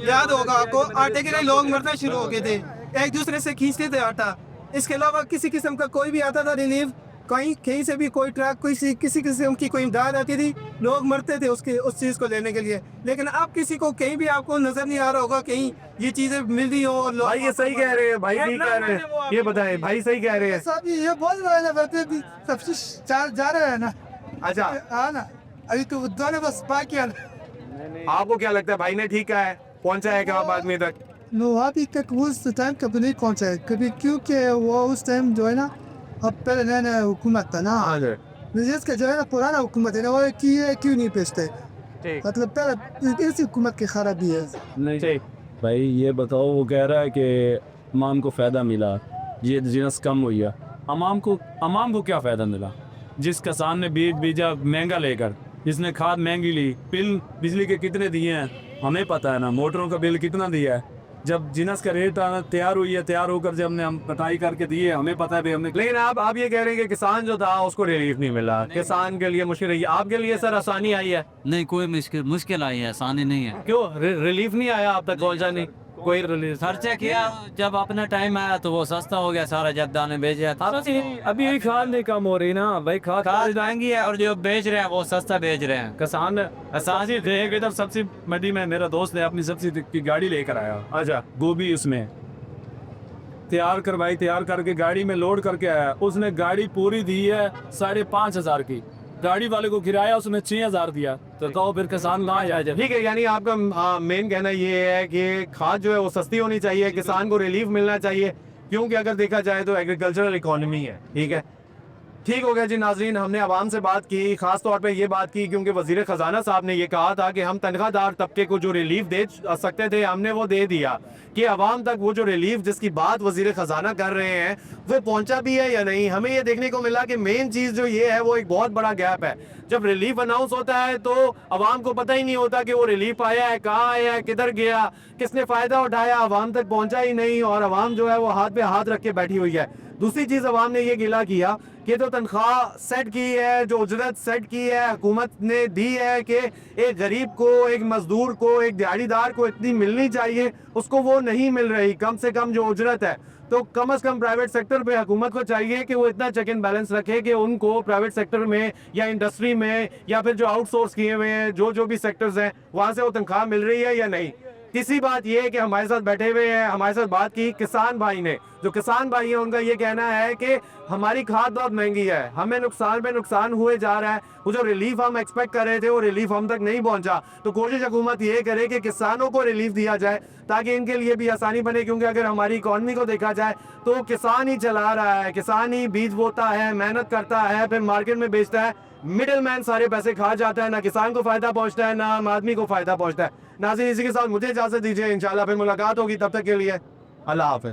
Speaker 9: याद होगा आपको, आटे के लिए लोग मरना शुरू हो गए थे, एक दूसरे से खींचते थे आटा। इसके अलावा किसी किस्म का कोई भी आता था रिलीफ, कहीं से भी कोई ट्रक, किसी किस्म की कोई इमदाद आती थी, लोग मरते थे उस चीज़ को लेने के लिए। लेकिन अब किसी को कहीं भी आपको नजर नहीं आ रहा होगा कहीं ये चीज़ें मिल रही हो।
Speaker 2: भाई ये सही कह रहे हैं, भाई ठीक कह रहे हैं, ये बताएं भाई सही कह रहे हैं।
Speaker 4: सब ये बोल रहे हैं वैसे भी सब चीज जा रहे हैं ना।
Speaker 2: अच्छा,
Speaker 4: हाँ ना, अभी तो दोनों बस बाकी है।
Speaker 2: आपको क्या लगता है भाई ने ठीक कहा है, पहुंचा है क्या आदमी तक?
Speaker 4: नो अभी तक उस टाइम कभी नहीं पहुंचा है कभी, क्योंकि वो उस टाइम जो है ना, अब पहले नया हुकूमत था ना, जिसका जो है ना पुराना हुकूमत है ना, वो क्यों नहीं पेशते, मतलब पहले इस हुकूमत की खराबी है।
Speaker 3: नहीं भाई ये बताओ, वो कह रहा है कि अमाम को फ़ायदा मिला, ये जिनस कम हुई है, अमाम को क्या फ़ायदा मिला? जिस किसान ने बीज बीजा महंगा लेकर, जिसने खाद महंगी ली, बिल बिजली के कितने दिए हैं हमें पता है ना, मोटरों का बिल कितना दिया है। जब जिनस का रेट आना तैयार हुई है, तैयार होकर जब हमने हम कटाई करके दिए, हमें पता है भाई हमने।
Speaker 2: लेकिन आप ये कह रहे हैं कि किसान जो था उसको रिलीफ नहीं मिला, किसान के लिए मुश्किल रही, आपके लिए सर आसानी आई है?
Speaker 5: नहीं, कोई मुश्किल आई है, आसानी नहीं है।
Speaker 2: क्यों रिलीफ नहीं आया आप तक, पहुंचा नहीं कोई रिलीफ?
Speaker 5: खर्चा किया, जब अपना टाइम आया तो वो सस्ता हो गया सारा, जब दाने बेचे।
Speaker 3: अभी भी खाद नहीं कम हो रही ना भाई, खाद
Speaker 5: महंगी है और जो बेच रहे हैं वो सस्ता बेच रहे हैं।
Speaker 3: किसान असासी थे इधर सब्जी मंडी में, मेरा दोस्त ने अपनी सब्जी की गाड़ी लेकर आया, अच्छा गोभी उसमें तैयार करवाई, तैयार करके गाड़ी में लोड करके आया, उसने गाड़ी पूरी दी है 5,500 की, गाड़ी वाले को किराया उसने 6,000 दिया, तो कहो फिर किसान कहाँ जाए?
Speaker 2: ठीक है, यानी आपका मेन कहना ये है कि खाद जो है वो सस्ती होनी चाहिए, किसान को रिलीफ मिलना चाहिए, क्योंकि अगर देखा जाए तो एग्रीकल्चरल इकोनॉमी है, ठीक है, ठीक हो गया जी नाजरीन, हमने आवाम से बात की, खास तौर पे ये बात की क्योंकि वजीर खजाना साहब ने ये कहा था कि हम तनख्वाहदार तबके को जो रिलीफ दे सकते थे हमने वो दे दिया, कि आवाम तक वो जो रिलीफ जिसकी बात वजीर खजाना कर रहे हैं वो पहुंचा भी है या नहीं। हमें ये देखने को मिला कि मेन चीज़ जो ये है वो एक बहुत बड़ा गैप है। जब रिलीफ अनाउंस होता है तो आवाम को पता ही नहीं होता कि वो रिलीफ आया है, कहाँ आया है, किधर गया, किसने फ़ायदा उठाया, आवाम तक पहुंचा ही नहीं और आवाम जो है वो हाथ पे हाथ रख के बैठी हुई है। दूसरी चीज़ आवाम ने ये गिला किया कि जो तनख्वाह सेट की है, जो उजरत सेट की है, हुकूमत ने दी है कि एक गरीब को, एक मजदूर को, एक दिहाड़ीदार को इतनी मिलनी चाहिए, उसको वो नहीं मिल रही। कम से कम जो उजरत है तो कम से कम प्राइवेट सेक्टर पे हुकूमत को चाहिए कि वो इतना चेक एंड बैलेंस रखे कि उनको प्राइवेट सेक्टर में या इंडस्ट्री में या फिर जो आउटसोर्स किए हुए हैं जो भी सेक्टर्स हैं वहाँ से वो तनख्वाह मिल रही है या नहीं। तीसरी बात ये है कि हमारे साथ बैठे हुए हैं, हमारे साथ बात की किसान भाई ने। जो किसान भाई हैं उनका ये कहना है कि हमारी खाद बहुत महंगी है, हमें नुकसान पे नुकसान हुए जा रहा है, वो जो रिलीफ हम एक्सपेक्ट कर रहे थे वो रिलीफ हम तक नहीं पहुंचा। तो कोशिश हुकूमत ये करे कि किसानों को रिलीफ दिया जाए ताकि इनके लिए भी आसानी बने, क्योंकि अगर हमारी इकॉनमी को देखा जाए तो किसान ही चला रहा है, किसान ही बीज बोता है, मेहनत करता है, फिर मार्केट में बेचता है, मिडिल मैन सारे पैसे खा जाता है, ना किसान को फायदा पहुंचता है ना आम आदमी को फायदा पहुंचता है। नाज़रीन इसी के साथ मुझे इजाजत दीजिए, इंशाल्लाह फिर मुलाकात होगी, तब तक के लिए अल्लाह हाफ़िज़।